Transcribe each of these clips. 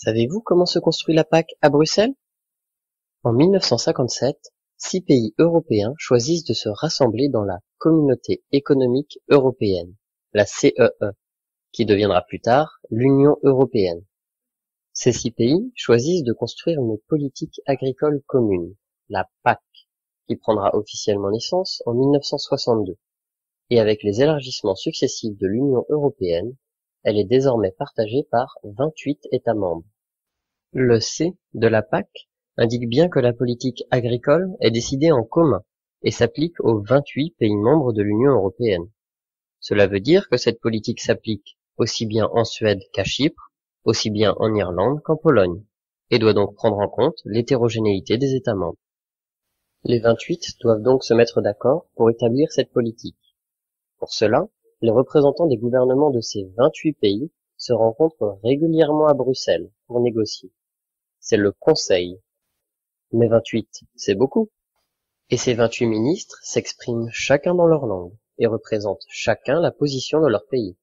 Savez-vous comment se construit la PAC à Bruxelles? En 1957, 6 pays européens choisissent de se rassembler dans la Communauté économique européenne, la CEE, qui deviendra plus tard l'Union européenne. Ces 6 pays choisissent de construire une politique agricole commune, la PAC, qui prendra officiellement naissance en 1962. Et avec les élargissements successifs de l'Union européenne, elle est désormais partagée par 28 États membres. Le C de la PAC indique bien que la politique agricole est décidée en commun et s'applique aux 28 pays membres de l'Union européenne. Cela veut dire que cette politique s'applique aussi bien en Suède qu'à Chypre, aussi bien en Irlande qu'en Pologne, et doit donc prendre en compte l'hétérogénéité des États membres. Les 28 doivent donc se mettre d'accord pour établir cette politique. Pour cela, les représentants des gouvernements de ces 28 pays se rencontrent régulièrement à Bruxelles pour négocier. C'est le Conseil. Mais 28, c'est beaucoup. Et ces 28 ministres s'expriment chacun dans leur langue et représentent chacun la position de leur pays.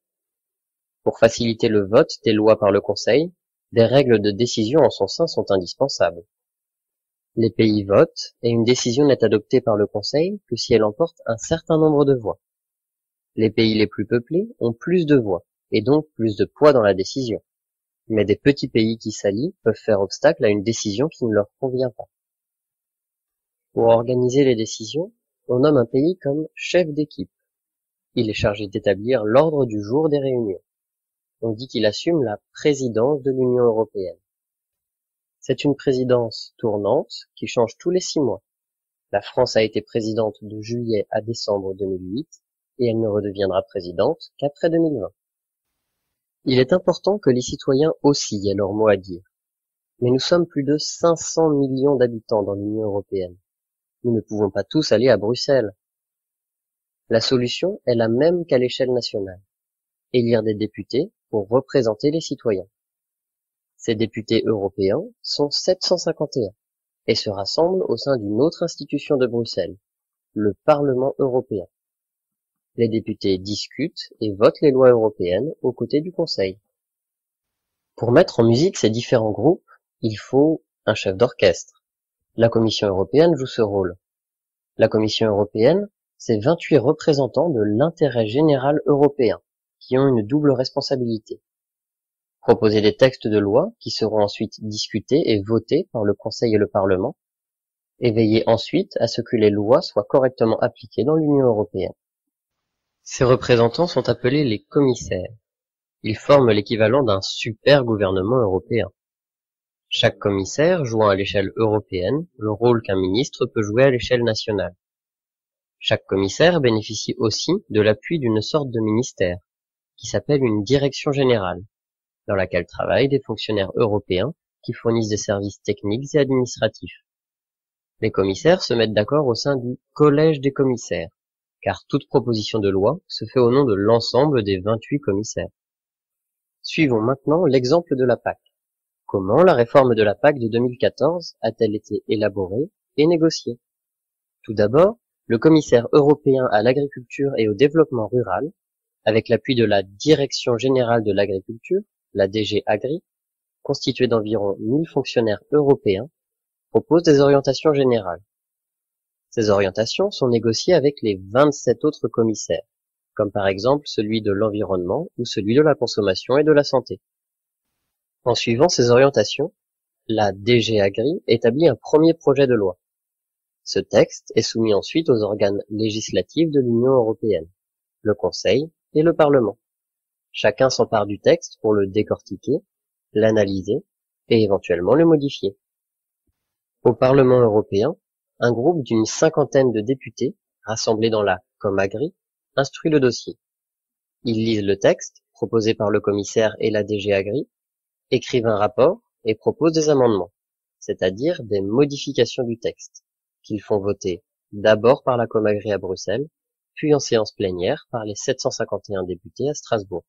Pour faciliter le vote des lois par le Conseil, des règles de décision en son sein sont indispensables. Les pays votent et une décision n'est adoptée par le Conseil que si elle emporte un certain nombre de voix. Les pays les plus peuplés ont plus de voix et donc plus de poids dans la décision. Mais des petits pays qui s'allient peuvent faire obstacle à une décision qui ne leur convient pas. Pour organiser les décisions, on nomme un pays comme chef d'équipe. Il est chargé d'établir l'ordre du jour des réunions. On dit qu'il assume la présidence de l'Union européenne. C'est une présidence tournante qui change tous les 6 mois. La France a été présidente de juillet à décembre 2008 et elle ne redeviendra présidente qu'après 2020. Il est important que les citoyens aussi aient leur mot à dire. Mais nous sommes plus de 500 millions d'habitants dans l'Union européenne. Nous ne pouvons pas tous aller à Bruxelles. La solution est la même qu'à l'échelle nationale. Élire des députés pour représenter les citoyens. Ces députés européens sont 751 et se rassemblent au sein d'une autre institution de Bruxelles, le Parlement européen. Les députés discutent et votent les lois européennes aux côtés du Conseil. Pour mettre en musique ces différents groupes, il faut un chef d'orchestre. La Commission européenne joue ce rôle. La Commission européenne, c'est 28 représentants de l'intérêt général européen, qui ont une double responsabilité. Proposer des textes de loi qui seront ensuite discutés et votés par le Conseil et le Parlement, et veiller ensuite à ce que les lois soient correctement appliquées dans l'Union européenne. Ces représentants sont appelés les commissaires. Ils forment l'équivalent d'un super gouvernement européen. Chaque commissaire jouant à l'échelle européenne le rôle qu'un ministre peut jouer à l'échelle nationale. Chaque commissaire bénéficie aussi de l'appui d'une sorte de ministère, qui s'appelle une direction générale, dans laquelle travaillent des fonctionnaires européens qui fournissent des services techniques et administratifs. Les commissaires se mettent d'accord au sein du collège des commissaires, car toute proposition de loi se fait au nom de l'ensemble des 28 commissaires. Suivons maintenant l'exemple de la PAC. Comment la réforme de la PAC de 2014 a-t-elle été élaborée et négociée? Tout d'abord, le commissaire européen à l'agriculture et au développement rural, avec l'appui de la Direction générale de l'agriculture, la DG Agri, constituée d'environ 1000 fonctionnaires européens, propose des orientations générales. Ces orientations sont négociées avec les 27 autres commissaires, comme par exemple celui de l'environnement ou celui de la consommation et de la santé. En suivant ces orientations, la DG Agri établit un premier projet de loi. Ce texte est soumis ensuite aux organes législatifs de l'Union européenne, le Conseil et le Parlement. Chacun s'empare du texte pour le décortiquer, l'analyser et éventuellement le modifier. Au Parlement européen, un groupe d'une 50aine de députés, rassemblés dans la Comagri, instruit le dossier. Ils lisent le texte, proposé par le commissaire et la DG Agri, écrivent un rapport et proposent des amendements, c'est-à-dire des modifications du texte, qu'ils font voter d'abord par la Comagri à Bruxelles, puis en séance plénière par les 751 députés à Strasbourg.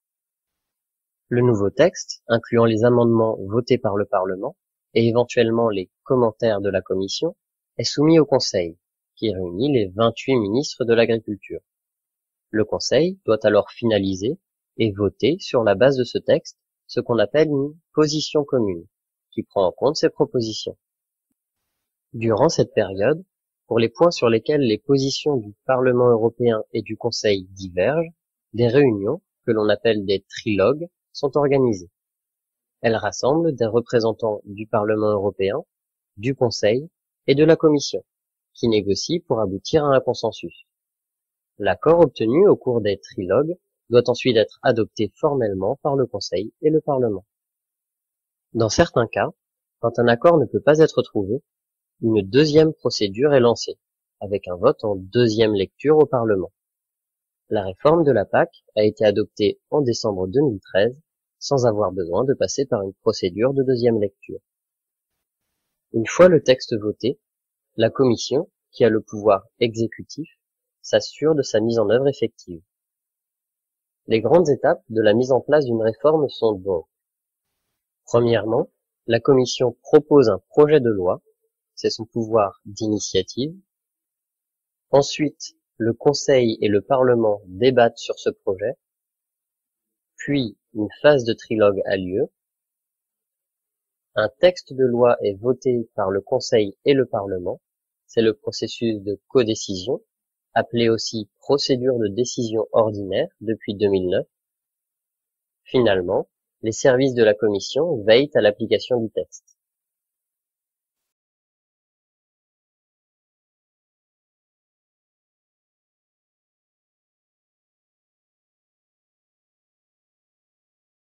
Le nouveau texte, incluant les amendements votés par le Parlement et éventuellement les commentaires de la Commission, est soumis au Conseil, qui réunit les 28 ministres de l'agriculture. Le Conseil doit alors finaliser et voter sur la base de ce texte ce qu'on appelle une position commune, qui prend en compte ces propositions. Durant cette période, pour les points sur lesquels les positions du Parlement européen et du Conseil divergent, des réunions, que l'on appelle des trilogues, sont organisées. Elles rassemblent des représentants du Parlement européen, du Conseil et de la Commission, qui négocient pour aboutir à un consensus. L'accord obtenu au cours des trilogues doit ensuite être adopté formellement par le Conseil et le Parlement. Dans certains cas, quand un accord ne peut pas être trouvé, une deuxième procédure est lancée, avec un vote en deuxième lecture au Parlement. La réforme de la PAC a été adoptée en décembre 2013, sans avoir besoin de passer par une procédure de deuxième lecture. Une fois le texte voté, la Commission, qui a le pouvoir exécutif, s'assure de sa mise en œuvre effective. Les grandes étapes de la mise en place d'une réforme sont donc: premièrement, la Commission propose un projet de loi, c'est son pouvoir d'initiative. Ensuite, le Conseil et le Parlement débattent sur ce projet, puis une phase de trilogue a lieu. Un texte de loi est voté par le Conseil et le Parlement, c'est le processus de codécision, appelé aussi procédure de décision ordinaire depuis 2009. Finalement, les services de la Commission veillent à l'application du texte.